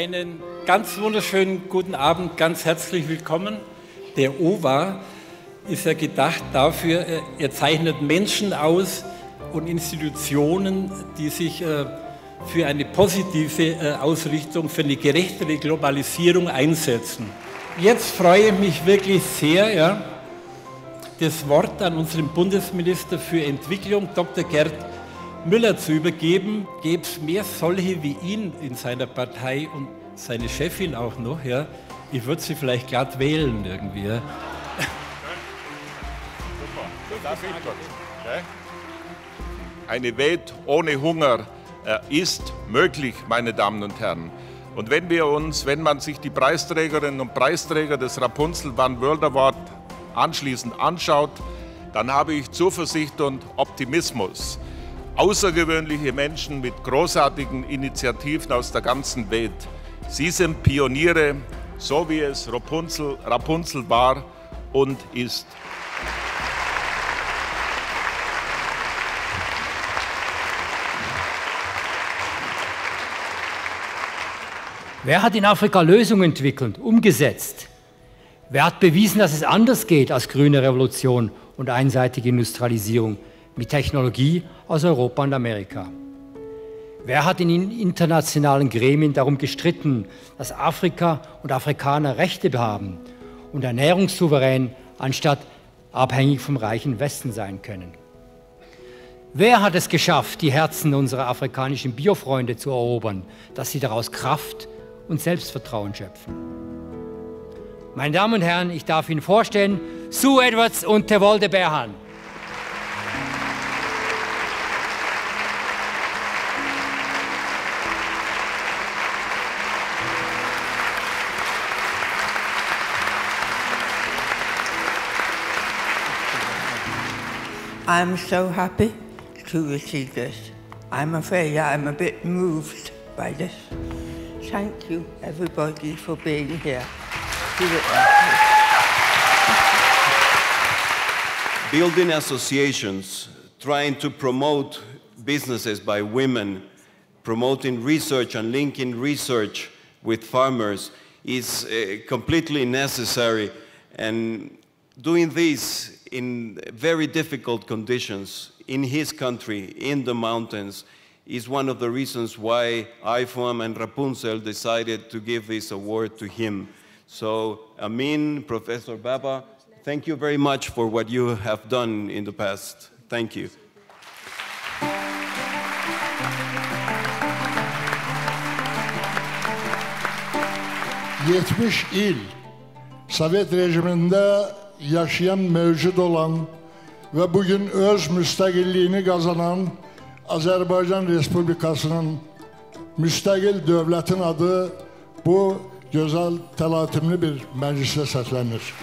Einen ganz wunderschönen guten Abend, ganz herzlich willkommen. Der OVA ist ja gedacht dafür, er zeichnet Menschen aus und Institutionen, die sich für eine positive Ausrichtung, für eine gerechtere Globalisierung einsetzen. Jetzt freue ich mich wirklich sehr, ja, das Wort an unseren Bundesminister für Entwicklung, Dr. Gerd Müller, zu übergeben. Gäbe es mehr solche wie ihn in seiner Partei und seine Chefin auch noch, ja, ich würde sie vielleicht glatt wählen irgendwie. Ja. Eine Welt ohne Hunger ist möglich, meine Damen und Herren. Und wenn man sich die Preisträgerinnen und Preisträger des Rapunzel One World Award anschließend anschaut, dann habe ich Zuversicht und Optimismus. Außergewöhnliche Menschen mit großartigen Initiativen aus der ganzen Welt. Sie sind Pioniere, so wie es Rapunzel war und ist. Wer hat in Afrika Lösungen entwickelt, umgesetzt? Wer hat bewiesen, dass es anders geht als grüne Revolution und einseitige Industrialisierung mit Technologie aus Europa und Amerika? Wer hat in internationalen Gremien darum gestritten, dass Afrika und Afrikaner Rechte haben und ernährungssouverän anstatt abhängig vom reichen Westen sein können? Wer hat es geschafft, die Herzen unserer afrikanischen Biofreunde zu erobern, dass sie daraus Kraft und Selbstvertrauen schöpfen? Meine Damen und Herren, ich darf Ihnen vorstellen, Sue Edwards und Tewolde Berhan. I'm so happy to receive this. I'm afraid I'm a bit moved by this. Thank you, everybody, for being here. Building associations, trying to promote businesses by women, promoting research and linking research with farmers is completely necessary, and doing this in very difficult conditions in his country, in the mountains, is one of the reasons why IFOAM and Rapunzel decided to give this award to him. So, Amin, Professor Baba, thank you very much for what you have done in the past. Thank you. 70 il Sovet rejiminde yaşayan mevcut olan ve bugün öz müstakilliğini kazanan Azerbaycan Respublikası'nın müstakil devletin adı bu güzel telatimli bir meclise seslenir.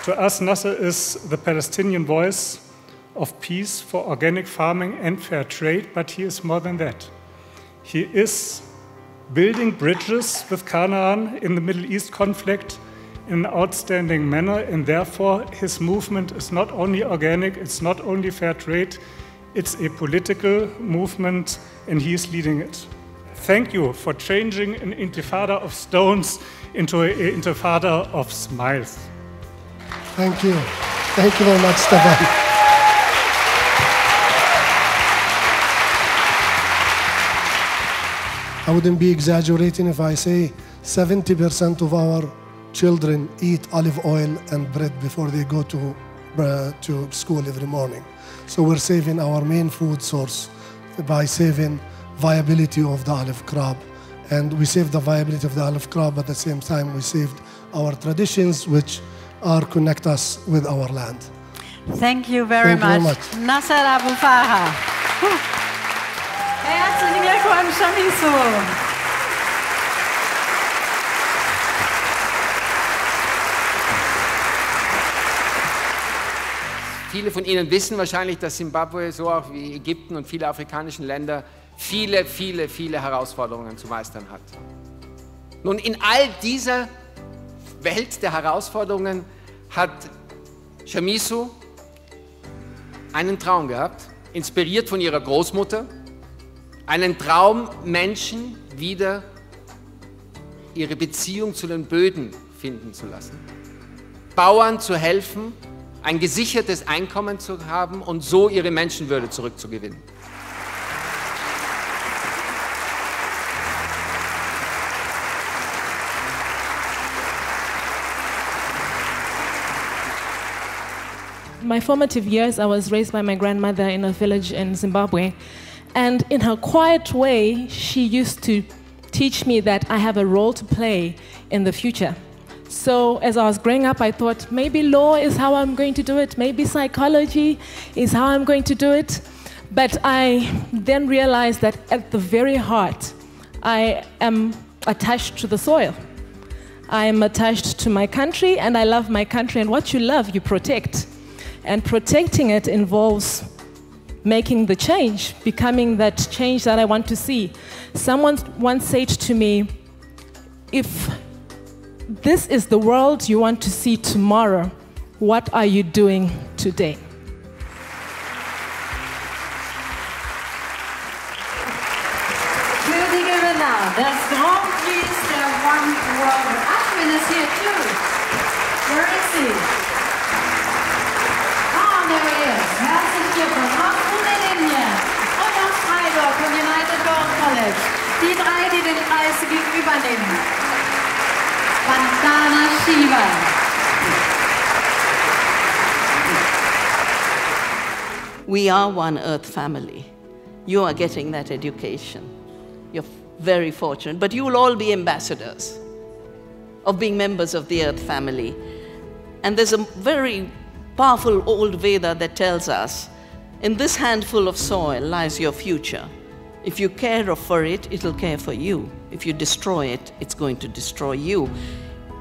To us, Nasser is the Palestinian voice of peace for organic farming and fair trade, but he is more than that. He is building bridges with Canaan in the Middle East conflict in an outstanding manner, and therefore his movement is not only organic, it's not only fair trade, it's a political movement, and he is leading it. Thank you for changing an intifada of stones into an intifada of smiles. Thank you. Thank you very much, Stefan. I wouldn't be exaggerating if I say 70% of our children eat olive oil and bread before they go to school every morning. So we're saving our main food source by saving viability of the olive crop. And we saved the viability of the olive crop, but at the same time we saved our traditions, which connect us with our land. Thank you very much. Nasser Abu Farha. Herzlichen Glückwunsch, Shamisu. Viele von Ihnen wissen wahrscheinlich, dass Simbabwe, so auch wie Ägypten und viele afrikanische Länder, viele, viele, viele Herausforderungen zu meistern hat. Nun, in all dieser Welt der Herausforderungen hat Shamisu einen Traum gehabt, inspiriert von ihrer Großmutter, einen Traum, Menschen wieder ihre Beziehung zu den Böden finden zu lassen, Bauern zu helfen, ein gesichertes Einkommen zu haben und so ihre Menschenwürde zurückzugewinnen. My formative years, I was raised by my grandmother in a village in Zimbabwe. And in her quiet way, she used to teach me that I have a role to play in the future. So as I was growing up, I thought maybe law is how I'm going to do it. Maybe psychology is how I'm going to do it. But I then realized that at the very heart, I am attached to the soil. I am attached to my country, and I love my country. And what you love, you protect. And protecting it involves making the change, becoming that change that I want to see. Someone once said to me, if this is the world you want to see tomorrow, what are you doing today? To the Gewinner des Grand Prix der One World. Ashwin is here too. Where is he? There he is. Herzlich willkommen aus Rumänien und aus Freiburg vom United World College. Die drei, die den Preis gegenübernehmen. Vandana Shiva. We are one Earth family. You are getting that education. You're very fortunate. But you will all be ambassadors of being members of the Earth family. And there's a very powerful old Veda that tells us, in this handful of soil lies your future. If you care for it, it'll care for you. If you destroy it, it's going to destroy you.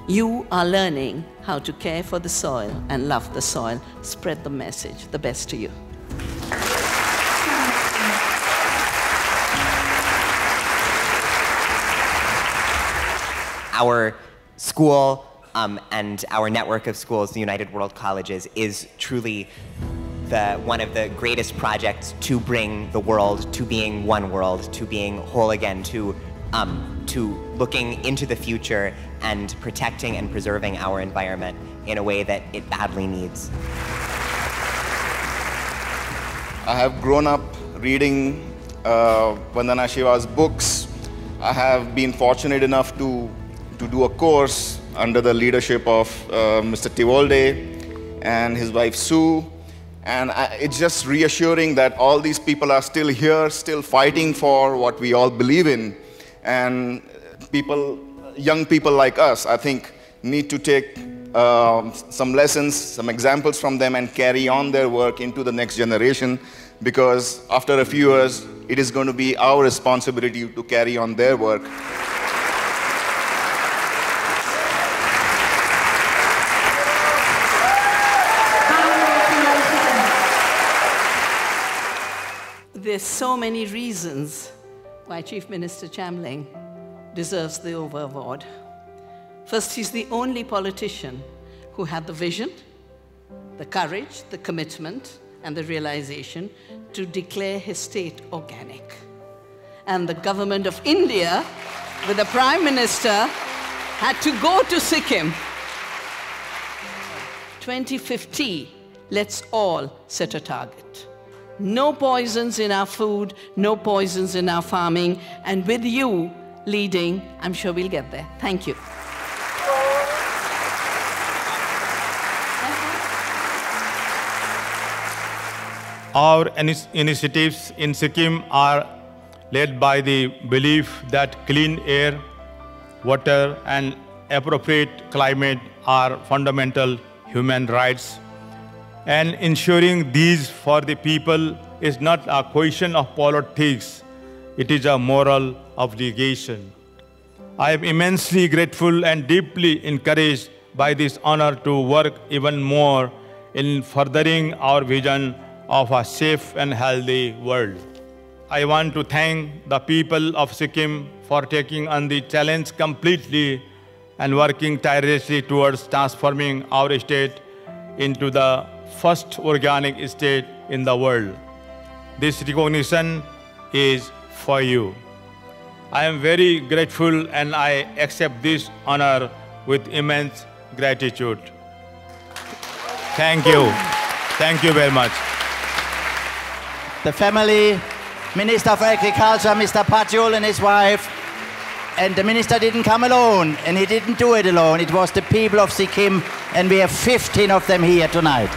You are learning how to care for the soil and love the soil. Spread the message. The best to you. Our school and our network of schools, the United World Colleges, is truly one of the greatest projects to bring the world to being one world, to being whole again, to looking into the future and protecting and preserving our environment in a way that it badly needs. I have grown up reading Vandana Shiva's books. I have been fortunate enough to do a course under the leadership of Mr. Tivolde and his wife Sue. And it's just reassuring that all these people are still here, still fighting for what we all believe in. And young people like us, I think, need to take some lessons, some examples from them and carry on their work into the next generation, because after a few years, it is going to be our responsibility to carry on their work. There's so many reasons why Chief Minister Chamling deserves the OVA award. First, he's the only politician who had the vision, the courage, the commitment, and the realization to declare his state organic. And the government of India, with the Prime Minister, had to go to Sikkim. 2050, let's all set a target. No poisons in our food, no poisons in our farming, and with you leading, I'm sure we'll get there. Thank you. Our initiatives in Sikkim are led by the belief that clean air, water, and appropriate climate are fundamental human rights. And ensuring these for the people is not a question of politics, it is a moral obligation. I am immensely grateful and deeply encouraged by this honor to work even more in furthering our vision of a safe and healthy world. I want to thank the people of Sikkim for taking on the challenge completely and working tirelessly towards transforming our state into the first organic state in the world. This recognition is for you. I am very grateful and I accept this honor with immense gratitude. Thank you. Thank you very much. The family, Minister of Agriculture, Mr. Padjul and his wife, and the minister didn't come alone, and he didn't do it alone. It was the people of Sikkim, and we have 15 of them here tonight.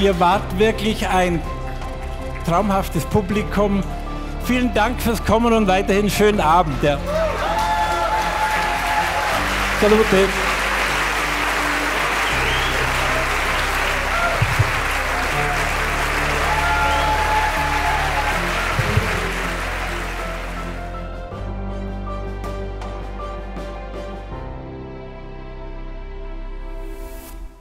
Ihr wart wirklich ein traumhaftes Publikum. Vielen Dank fürs Kommen und weiterhin schönen Abend. Ja. Salute.